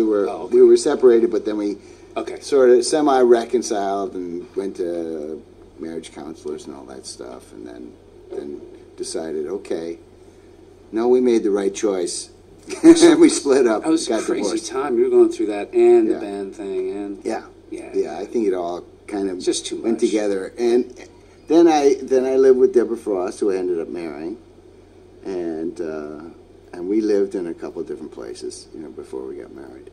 we were separated, but then we Okay. sort of semi-reconciled and went to marriage counselors and all that stuff, and then decided, okay, no, we made the right choice. And we split up. That was a got crazy divorced. time. You were going through that and Yeah. the band thing and Yeah. I think it all kind of It's just too went much. together. And then I lived with Deborah Frost, who I ended up marrying, and we lived in a couple of different places, before we got married.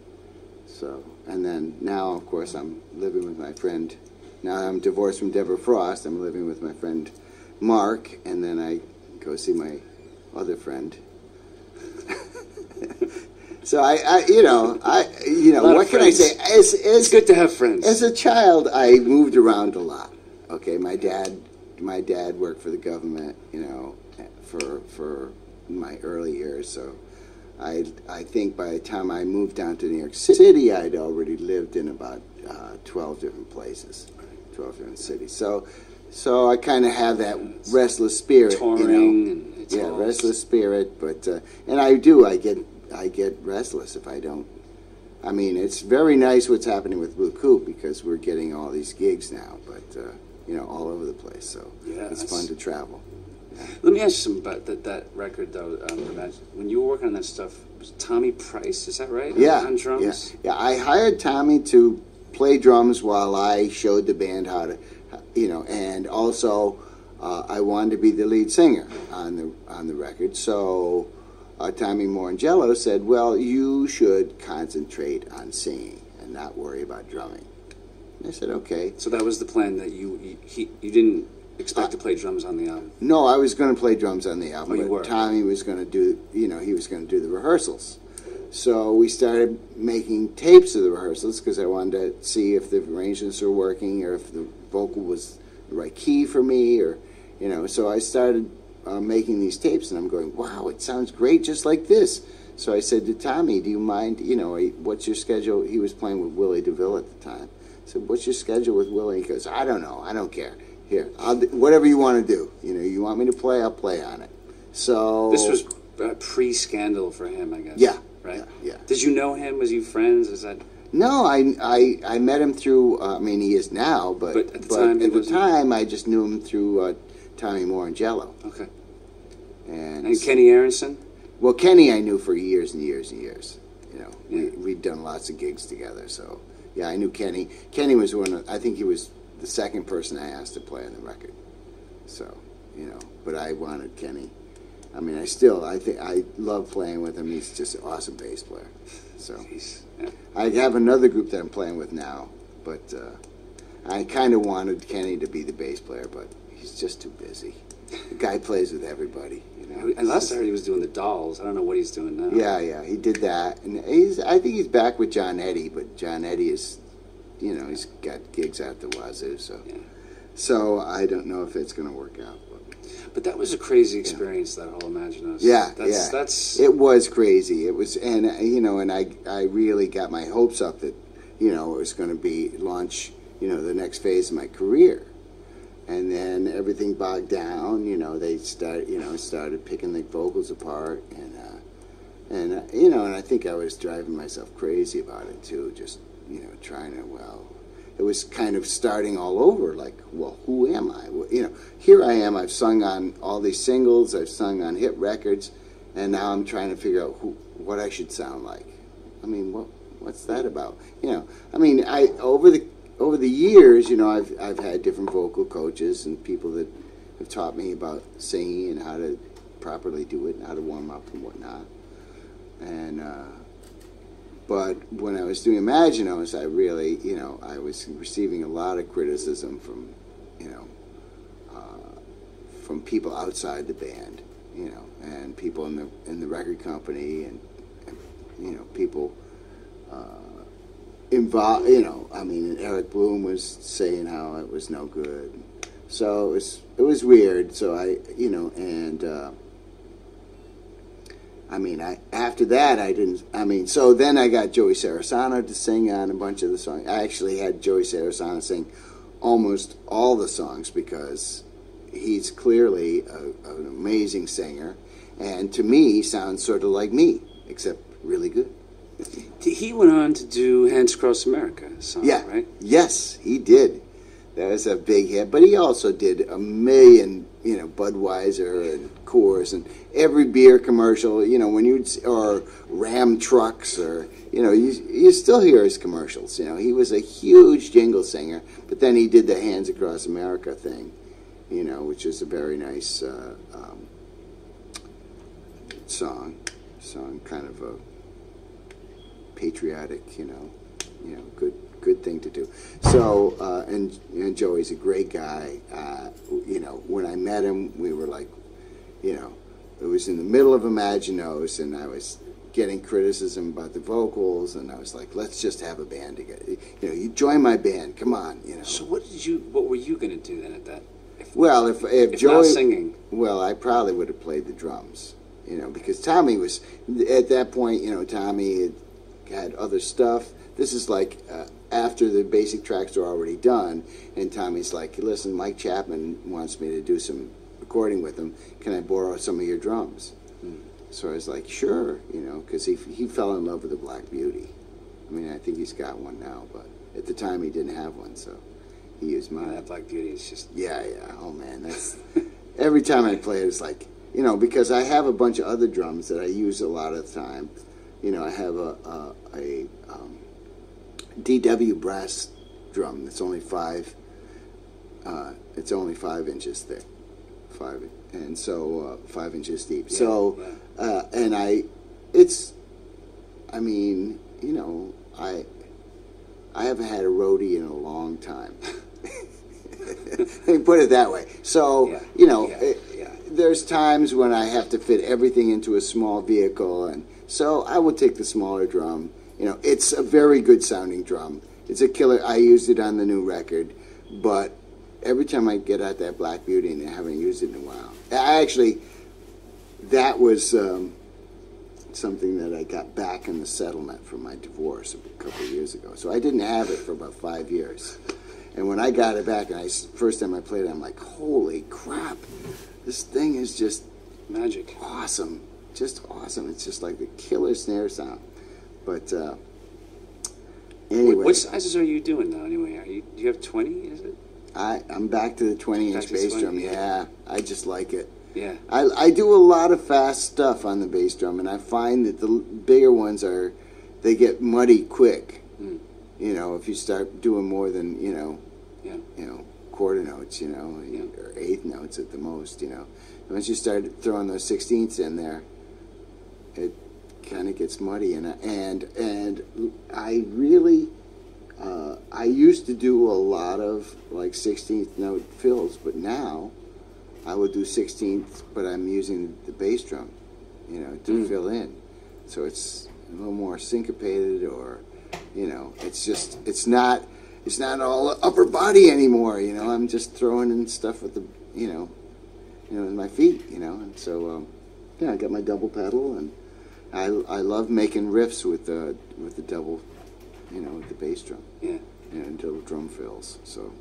So, and then now, of course, I'm living with my friend. Now I'm divorced from Deborah Frost. I'm living with my friend Mark, and then I go see my other friend. So what can I say? It's good to have friends. As a child, I moved around a lot. Okay, my dad worked for the government, for my early years. So, I think by the time I moved down to New York City, I'd already lived in about 12 different places, 12 different cities. So I kind of have that restless spirit, Touring, and restless spirit. But and I get restless if I don't. I mean, it's very nice what's happening with Blue Coupe because we're getting all these gigs now, but all over the place. So it's fun to travel. Let me ask you something about that record, though. When you were working on that stuff, was Tommy Price? Is that right? Yeah, on drums. Yeah. I hired Tommy to play drums while I showed the band how to, and also I wanted to be the lead singer on the record. So Tommy Morangello said, "Well, you should concentrate on singing and not worry about drumming." And I said, "Okay." So that was the plan, that you didn't expect to play drums on the album? No, I was going to play drums on the album. Oh, you were? But Tommy was going to do, he was going to do the rehearsals. So we started making tapes of the rehearsals because I wanted to see if the arrangements were working or if the vocal was the right key for me, or, So I started making these tapes, and I'm going, wow, it sounds great just like this. So I said to Tommy, do you mind, what's your schedule? He was playing with Willie DeVille at the time. I said, what's your schedule with Willie? He goes, I don't know. I don't care. Here, whatever you want to do. You want me to play, I'll play on it. So this was pre-scandal for him, I guess. Yeah. Right. Yeah. Did you know him? Was you friends? Is that? No, I met him through. He is now, but at the time, I just knew him through Tommy Morangello. Okay. And Kenny Aronson? Well, Kenny I knew for years and years and years. We'd done lots of gigs together. So yeah, I knew Kenny. Kenny was I think he was the second person I asked to play on the record. So, but I wanted Kenny. I love playing with him. He's just an awesome bass player. So, I have another group that I'm playing with now, but I kind of wanted Kenny to be the bass player, but he's just too busy. The guy plays with everybody. And last I heard he was doing the Dolls. I don't know what he's doing now. Yeah, he did that, and I think he's back with John Eddy, but John Eddy is, he's got gigs out the wazoo, so so I don't know if it's going to work out. But that was a crazy experience, that whole Imagine Us. That's it was crazy. It was, and I really got my hopes up that it was going to be launch the next phase of my career, and then everything bogged down. They started picking the vocals apart, and I think I was driving myself crazy about it too. Just trying to it was kind of starting all over, like, well, who am I? Well, here I am, I've sung on all these singles, I've sung on hit records, and now I'm trying to figure out what I should sound like. What's that about? Over the years, I've had different vocal coaches and people that have taught me about singing and how to properly do it and how to warm up and whatnot. And but when I was doing Imagine Us, I really, I was receiving a lot of criticism from, from people outside the band, and people in the record company, and people involved. And Eric Bloom was saying how it was no good. So it was weird. So after that, I didn't, so then I got Joey Sarasano to sing on a bunch of the songs. I actually had Joey Sarasano sing almost all the songs because he's clearly an amazing singer, and to me, sounds sort of like me, except really good. He went on to do Hands Across America song, Yeah. right? Yes, he did. That was a big hit. But he also did a million, Budweiser and Coors and every beer commercial, or Ram trucks or, you still hear his commercials. He was a huge jingle singer, but then he did the Hands Across America thing, which is a very nice song, kind of a patriotic, good thing to do. So, and Joey's a great guy. When I met him, we were like, it was in the middle of Imaginos, and I was getting criticism about the vocals, and I was like, let's just have a band together. You join my band, come on. So what were you going to do then at that? If Joey, not singing, well, I probably would have played the drums, because Tommy was at that point. Tommy had other stuff. This is like after the basic tracks are already done, and Tommy's like, listen, Mike Chapman wants me to do some recording with him. Can I borrow some of your drums? So I was like, sure, because he fell in love with the Black Beauty. I mean, I think he's got one now, but at the time he didn't have one, so he used mine. That Black Beauty is just... Yeah. Oh, man, that's... Every time I play it, it's like, because I have a bunch of other drums that I use a lot of the time. I have a DW brass drum that's only 5 inches thick, 5 inches deep. Yeah, so, yeah. I haven't had a roadie in a long time. Let me put it that way. So, there's times when I have to fit everything into a small vehicle, and so I will take the smaller drum. It's a very good sounding drum. It's a killer. I used it on the new record, but every time I get out that Black Beauty, and I haven't used it in a while. That was something that I got back in the settlement from my divorce a couple of years ago. So I didn't have it for about 5 years. And when I got it back, and first time I played it, I'm like, holy crap, this thing is just magic. Awesome. Just awesome. It's just like the killer snare sound. But anyway. What sizes are you doing now anyway? Do you have 20, is it? I'm back to the 20-inch bass drum. Yeah, I just like it. Yeah. I do a lot of fast stuff on the bass drum, and I find that the bigger ones they get muddy quick. If you start doing more than, quarter notes, or eighth notes at the most, Once you start throwing those 16ths in there, it kind of gets muddy, and I really, I used to do a lot of like 16th note fills, but now I would do 16th, but I'm using the bass drum, to fill in, so it's a little more syncopated, or it's not all upper body anymore, I'm just throwing in stuff with the, with my feet, and so, I got my double pedal, and I love making riffs with the double, with the bass drum. Yeah. And double drum fills, so.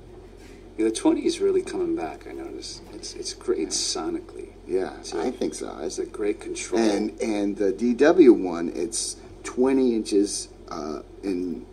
Yeah, the 20 is really coming back, I notice. It's great sonically. Yeah, I think so. It's a great control. And the DW one, it's 20 inches in,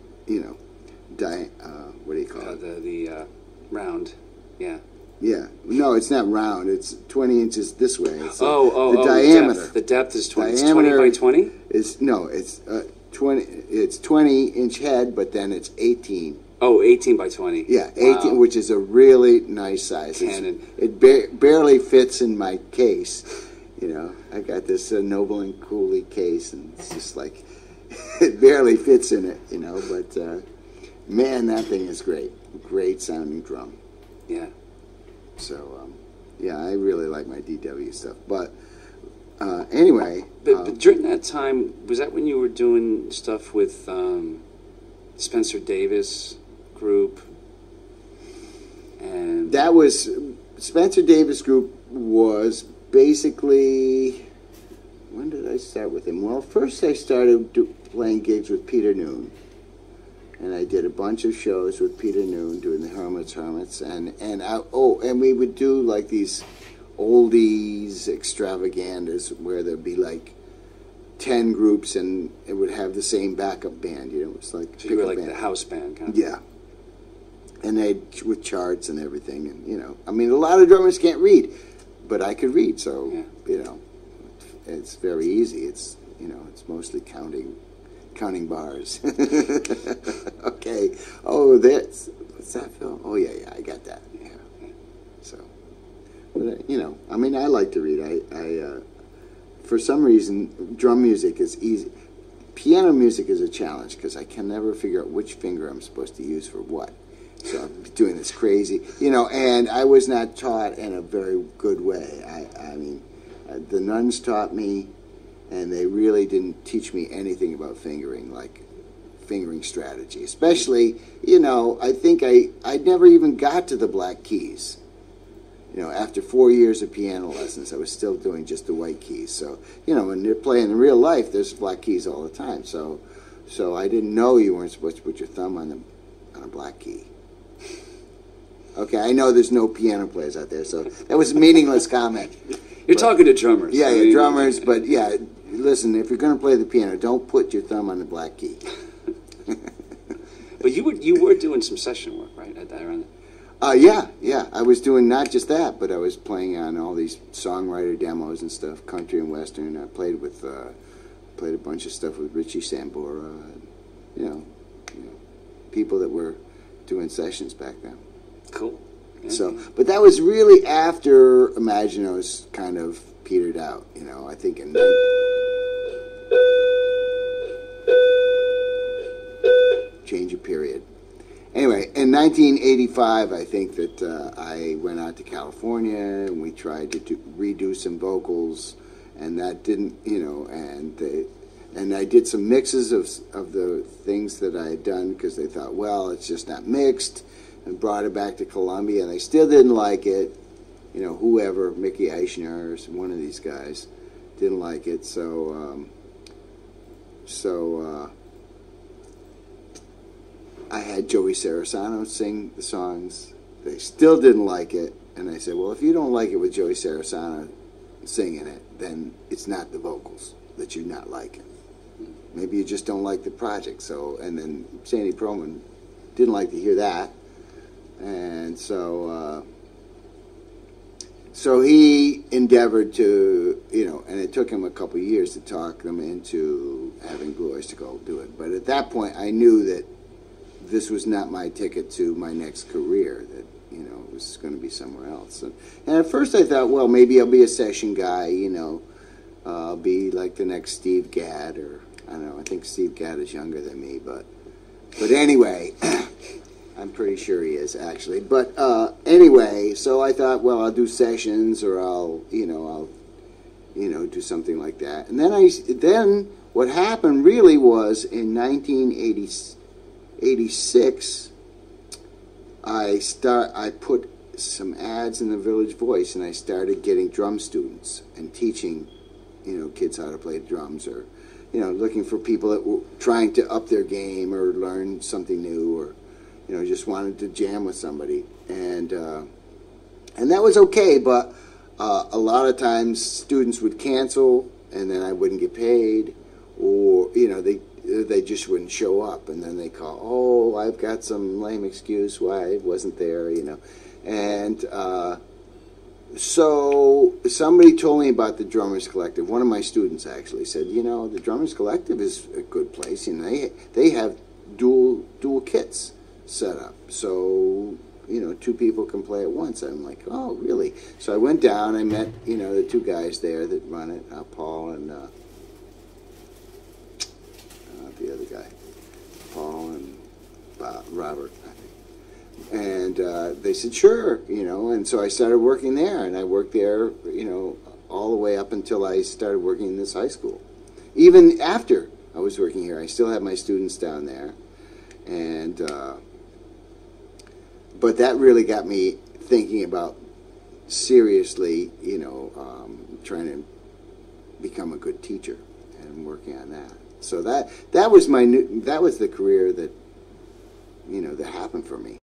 what do you call it? The round, yeah. Yeah, no, it's not round. It's 20 inches this way. It's the diameter. The depth is 20. It's 20 by 20. It's 20. It's 20-inch head, but then it's 18. Oh, 18 by 20. Yeah, 18, which is a really nice size. Cannon. It barely fits in my case. I got this Noble and Cooley case, and it's just like it barely fits in it. But man, that thing is great. Great sounding drum. Yeah. So, I really like my DW stuff. But anyway. But during that time, was that when you were doing stuff with Spencer Davis Group? And that was Spencer Davis Group was basically, when did I start with him? Well, first I started playing gigs with Peter Noon. And I did a bunch of shows with Peter Noon doing the Hermits, and we would do like these oldies extravaganzas where there'd be like 10 groups, and it would have the same backup band. You know, it was like so you were like band. the house band kind of. Yeah, and they with charts and everything, and you know, I mean, a lot of drummers can't read, but I could read, so Yeah. you know, it's very easy. It's you know, it's mostly counting bars. Okay. Oh, that's what's that, Phil? Oh yeah, I got that. Yeah. So, but you know, I mean, I like to read. I for some reason, drum music is easy. Piano music is a challenge because I can never figure out which finger I'm supposed to use for what. So I'm doing this crazy, you know, and I was not taught in a very good way. I mean, the nuns taught me, and they really didn't teach me anything about fingering, like fingering strategy. Especially, you know, I think I never even got to the black keys. You know, after 4 years of piano lessons, I was still doing just the white keys. So, you know, when you're playing in real life, there's black keys all the time. So I didn't know you weren't supposed to put your thumb on a black key. Okay, I know there's no piano players out there, so that was a meaningless comment. You're talking to drummers. Yeah, yeah, drummers, but yeah, listen, if you're going to play the piano, don't put your thumb on the black key. But you were doing some session work, right, at that around. Yeah. I was doing not just that, but I was playing on all these songwriter demos and stuff, country and western. I played a bunch of stuff with Richie Sambora, you know, people that were doing sessions back then. Cool. Yeah. So, but that was really after Imaginos kind of petered out, you know. I think in change of period. Anyway, in 1985, I think that I went out to California and we tried to redo some vocals, and that didn't, you know, and I did some mixes of the things that I had done because they thought, well, it's just not mixed, and brought it back to Columbia, and they still didn't like it. You know, whoever, Mickey Eichner or one of these guys, didn't like it, so I had Joey Sarasano sing the songs. They still didn't like it, and I said, well, if you don't like it with Joey Sarasano singing it, then it's not the vocals that you're not liking. Maybe you just don't like the project. So, and then Sandy Pearlman didn't like to hear that, and so he endeavored to, you know, and it took him a couple of years to talk them into having Blue Oyster Cult do it. But at that point, I knew that this was not my ticket to my next career, that, you know, it was going to be somewhere else. And at first I thought, well, maybe I'll be a session guy, you know, I'll be like the next Steve Gadd, or, I don't know, I think Steve Gadd is younger than me, but anyway, I'm pretty sure he is, actually. But anyway, so I thought, well, I'll do sessions, or I'll do something like that. And then what happened really was in 1986, I put some ads in the Village Voice, and I started getting drum students and teaching, you know, kids how to play drums, or, you know, looking for people that were trying to up their game or learn something new, or, you know, just wanted to jam with somebody. And that was okay, but a lot of times students would cancel, and then I wouldn't get paid, or, you know, they just wouldn't show up, and then they call, oh, I've got some lame excuse why I wasn't there, you know. And so somebody told me about the Drummers Collective. One of my students actually said, you know, the Drummers Collective is a good place. You know, they have dual kits set up, so, you know, two people can play at once. I'm like, oh, really? So I went down. I met, you know, the two guys there that run it, Paul and the other guy, Paul and Robert, I think. And they said, sure, you know, and so I started working there, and I worked there, you know, all the way up until I started working in this high school. Even after I was working here, I still had my students down there, and but that really got me thinking about seriously, you know, trying to become a good teacher and working on that. So that was the career that, you know, that happened for me.